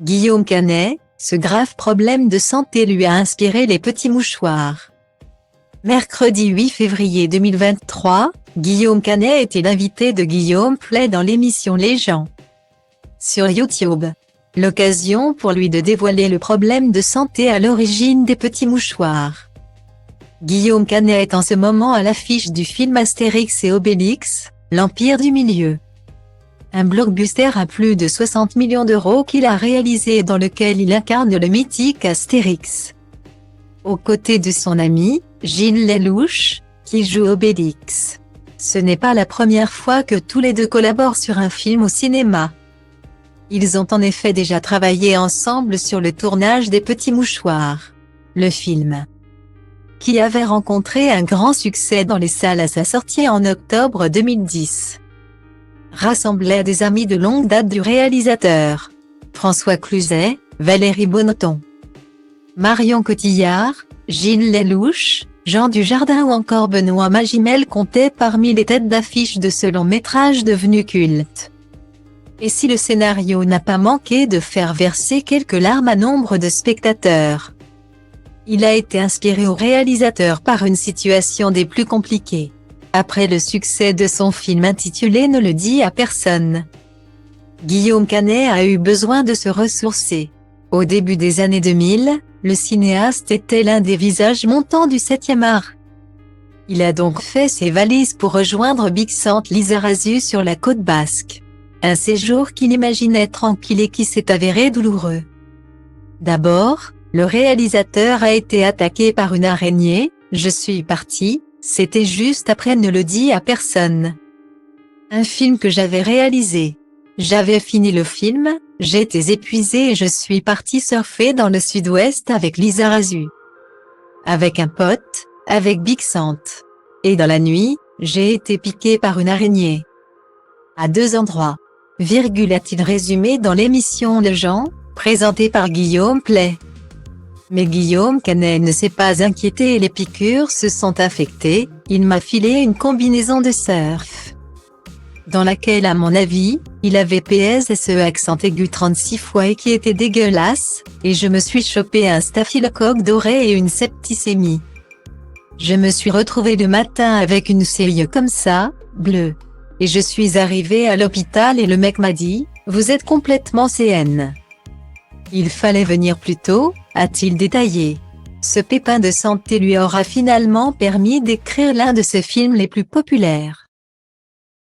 Guillaume Canet, ce grave problème de santé lui a inspiré les petits mouchoirs. Mercredi 8 février 2023, Guillaume Canet était l'invité de Guillaume Play dans l'émission Les gens sur YouTube. L'occasion pour lui de dévoiler le problème de santé à l'origine des petits mouchoirs. Guillaume Canet est en ce moment à l'affiche du film Astérix et Obélix, l'Empire du Milieu. Un blockbuster à plus de 60 millions d'euros qu'il a réalisé et dans lequel il incarne le mythique Astérix. Aux côtés de son ami, Gilles Lellouche, qui joue Obélix. Ce n'est pas la première fois que tous les deux collaborent sur un film au cinéma. Ils ont en effet déjà travaillé ensemble sur le tournage des Petits Mouchoirs. Le film, qui avait rencontré un grand succès dans les salles à sa sortie en octobre 2010. Rassemblait des amis de longue date du réalisateur. François Cluzet, Valérie Bonneton, Marion Cotillard, Gilles Lellouche, Jean Dujardin ou encore Benoît Magimel comptaient parmi les têtes d'affiche de ce long métrage devenu culte. Et si le scénario n'a pas manqué de faire verser quelques larmes à nombre de spectateurs, il a été inspiré au réalisateur par une situation des plus compliquées. Après le succès de son film intitulé Ne le dis à personne, Guillaume Canet a eu besoin de se ressourcer. Au début des années 2000, le cinéaste était l'un des visages montants du 7e art. Il a donc fait ses valises pour rejoindre Bixente-Lizarazu sur la côte basque. Un séjour qu'il imaginait tranquille et qui s'est avéré douloureux. D'abord, le réalisateur a été attaqué par une araignée. Je suis parti. C'était juste après Ne le dis à personne. Un film que j'avais réalisé. J'avais fini le film, j'étais épuisé et je suis parti surfer dans le sud-ouest avec Lizarazu. Avec un pote, avec Bixente. Et dans la nuit, j'ai été piqué par une araignée. À 2 endroits. A-t-il résumé dans l'émission Les gens, présentée par Guillaume Play. Mais Guillaume Canet ne s'est pas inquiété et les piqûres se sont infectées. Il m'a filé une combinaison de surf, dans laquelle à mon avis, il avait PSSE accent aigu 36 fois et qui était dégueulasse, et je me suis chopé un staphylocoque doré et une septicémie. Je me suis retrouvé le matin avec une cellule comme ça, bleue. Et je suis arrivé à l'hôpital et le mec m'a dit, vous êtes complètement CN. Il fallait venir plus tôt, a-t-il détaillé. Ce pépin de santé lui aura finalement permis d'écrire l'un de ses films les plus populaires.